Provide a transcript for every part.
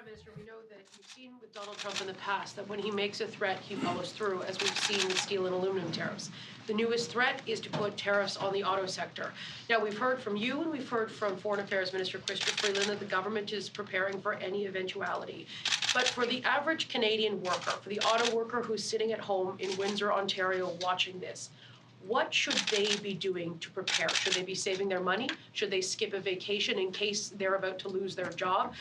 Prime Minister, we know that you've seen with Donald Trump in the past that when he makes a threat, he follows through, as we've seen with steel and aluminum tariffs. The newest threat is to put tariffs on the auto sector. Now, we've heard from you and we've heard from Foreign Affairs Minister Chrystia Freeland that the government is preparing for any eventuality. But for the average Canadian worker, for the auto worker who's sitting at home in Windsor, Ontario, watching this, what should they be doing to prepare? Should they be saving their money? Should they skip a vacation in case they're about to lose their job?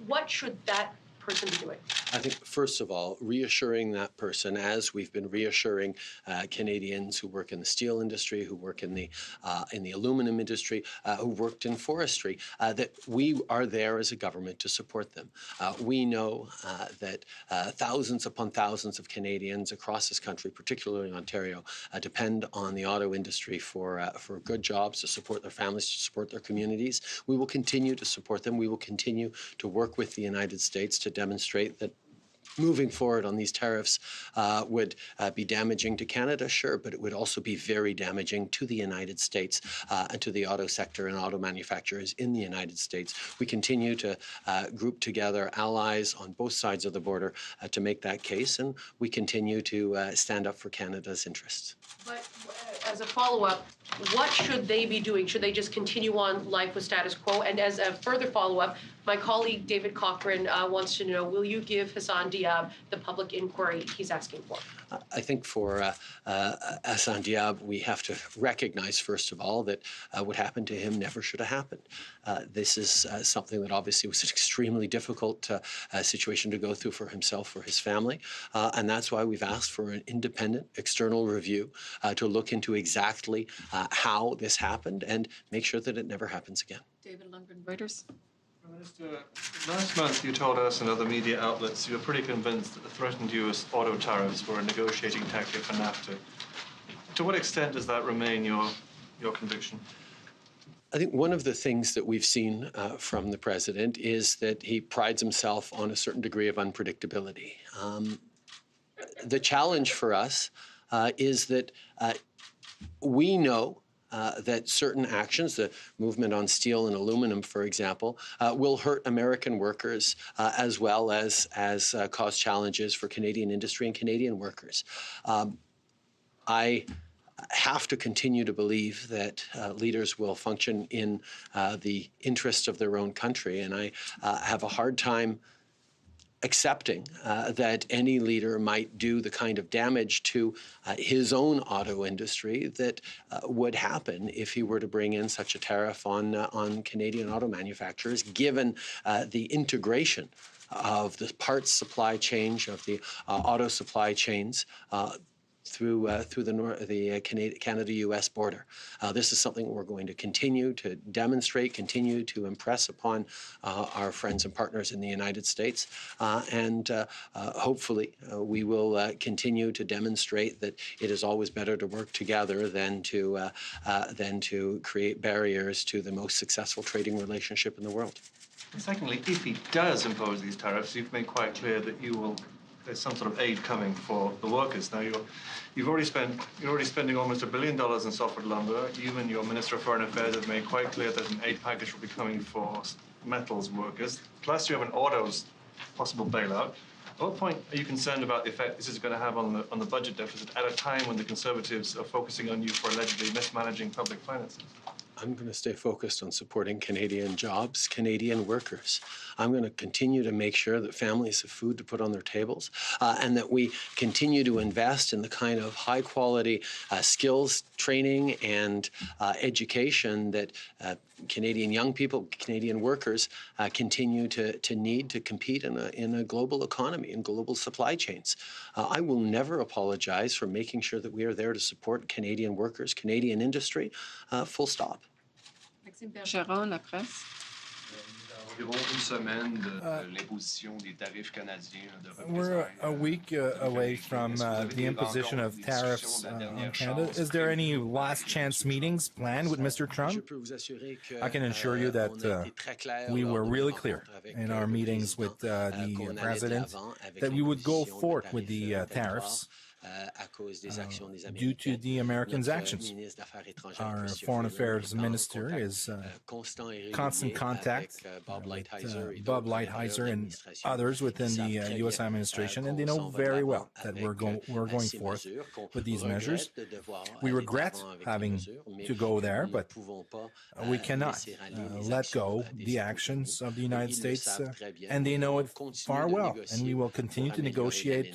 What should that person be doing? I think, first of all, reassuring that person, as we've been reassuring Canadians who work in the steel industry, who work in the aluminum industry, who worked in forestry, that we are there as a government to support them. We know that thousands upon thousands of Canadians across this country, particularly in Ontario, depend on the auto industry for good jobs, to support their families, to support their communities. We will continue to support them. We will continue to work with the United States to demonstrate that moving forward on these tariffs would be damaging to Canada, sure, but it would also be very damaging to the United States and to the auto sector and auto manufacturers in the United States. We continue to group together allies on both sides of the border to make that case, and we continue to stand up for Canada's interests. But as a follow-up, what should they be doing? Should they just continue on life with status quo? And as a further follow-up, my colleague David Cochrane wants to know, will you give Hassan Diab the public inquiry he's asking for? I think for Hassan Diab, we have to recognize, first of all, that what happened to him never should have happened. This is something that obviously was an extremely difficult situation to go through for himself, for his family, and that's why we've asked for an independent external review to look into exactly how this happened and make sure that it never happens again. David Lundgren, Reuters. Minister, last month you told us and other media outlets you were pretty convinced that the threatened US auto tariffs were a negotiating tactic for NAFTA. To what extent does that remain your conviction? I think one of the things that we've seen from the president is that he prides himself on a certain degree of unpredictability. The challenge for us is that we know that certain actions, the movement on steel and aluminum, for example, will hurt American workers as well as cause challenges for Canadian industry and Canadian workers. I have to continue to believe that leaders will function in the interest of their own country, and I have a hard time accepting that any leader might do the kind of damage to his own auto industry that would happen if he were to bring in such a tariff on Canadian auto manufacturers, given the integration of the parts supply chain, of the auto supply chains, through the Canada-U.S. border. This is something we're going to continue to demonstrate, continue to impress upon our friends and partners in the United States, and hopefully we will continue to demonstrate that it is always better to work together than to create barriers to the most successful trading relationship in the world. And secondly, if he does impose these tariffs, you've made quite clear that there's some sort of aid coming for the workers. Now you're already spending almost $1 billion in softwood lumber. You and your Minister of Foreign Affairs have made quite clear that an aid package will be coming for metals workers. Plus you have an autos possible bailout. At what point are you concerned about the effect this is going to have on the budget deficit at a time when the Conservatives are focusing on you for allegedly mismanaging public finances? I'm going to stay focused on supporting Canadian jobs, Canadian workers. I'm going to continue to make sure that families have food to put on their tables, and that we continue to invest in the kind of high-quality skills training and education that Canadian young people, Canadian workers continue to need to compete in a global economy and global supply chains. I will never apologize for making sure that we are there to support Canadian workers, Canadian industry, full stop. Maxime Bergeron, La Presse. We're a week away from the imposition of tariffs on Canada. Is there any last chance meetings planned with Mr. Trump? I can assure you that we were really clear in our meetings with the president that we would go forth with the tariffs. due to the Americans' actions. Our Foreign Affairs Minister is constant contact with Bob Lighthizer and others within the U.S. administration, and they know very well that we're going forth with these measures. We regret having to go there, but we cannot let go the actions of the United States, and they know it far well. And we will continue to negotiate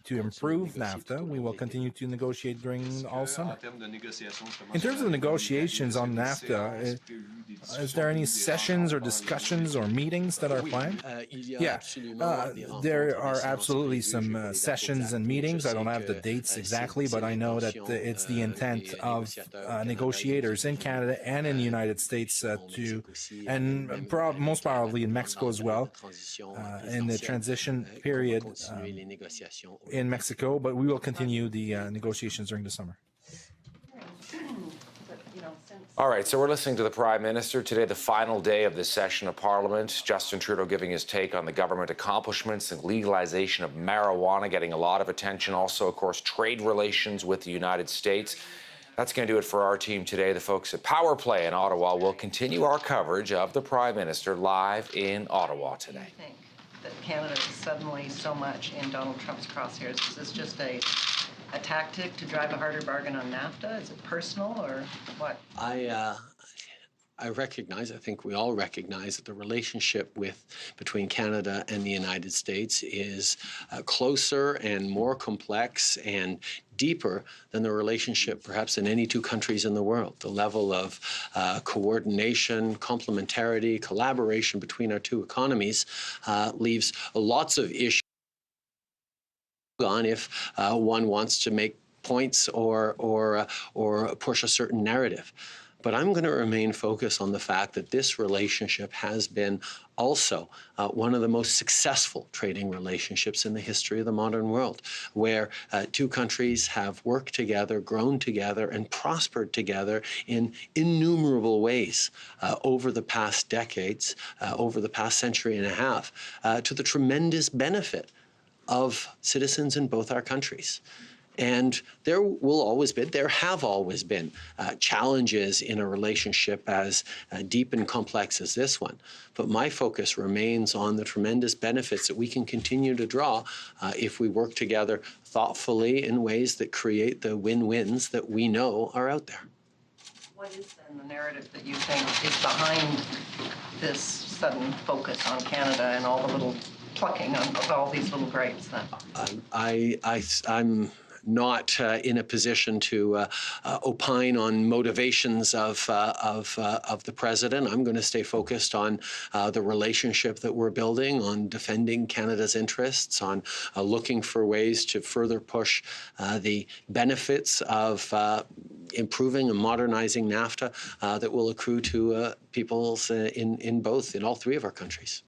to improve NAFTA. We will continue to negotiate during all summer. In terms of the negotiations on NAFTA, is there any sessions or discussions or meetings that are planned? Yeah, there are absolutely some sessions and meetings. I don't have the dates exactly, but I know that it's the intent of negotiators in Canada and in the United States and most probably in Mexico as well, in the transition period in Mexico, but we will continue the negotiations during the summer. All right, so we're listening to the Prime Minister today, the final day of this session of Parliament. Justin Trudeau giving his take on the government accomplishments and legalization of marijuana, getting a lot of attention. Also, of course, trade relations with the United States. That's going to do it for our team today. The folks at Power Play in Ottawa will continue our coverage of the Prime Minister live in Ottawa today. Do you think that Canada is suddenly so much in Donald Trump's crosshairs? Is this just a tactic to drive a harder bargain on NAFTA? Is it personal or what? I recognize, I think we all recognize that the relationship between Canada and the United States is closer and more complex and deeper than the relationship perhaps in any two countries in the world. The level of coordination, complementarity, collaboration between our two economies leaves lots of issues on if one wants to make points or push a certain narrative. But I'm going to remain focused on the fact that this relationship has been also one of the most successful trading relationships in the history of the modern world, where two countries have worked together, grown together, and prospered together in innumerable ways over the past decades, over the past century and a half, to the tremendous benefit of citizens in both our countries. And there have always been challenges in a relationship as deep and complex as this one. But my focus remains on the tremendous benefits that we can continue to draw if we work together thoughtfully in ways that create the win-wins that we know are out there. What is then the narrative that you think is behind this sudden focus on Canada and all the little plucking of all these little grapes then? I'm not in a position to opine on motivations of the president. I'm going to stay focused on the relationship that we're building, on defending Canada's interests, on looking for ways to further push the benefits of improving and modernizing NAFTA that will accrue to peoples in all three of our countries.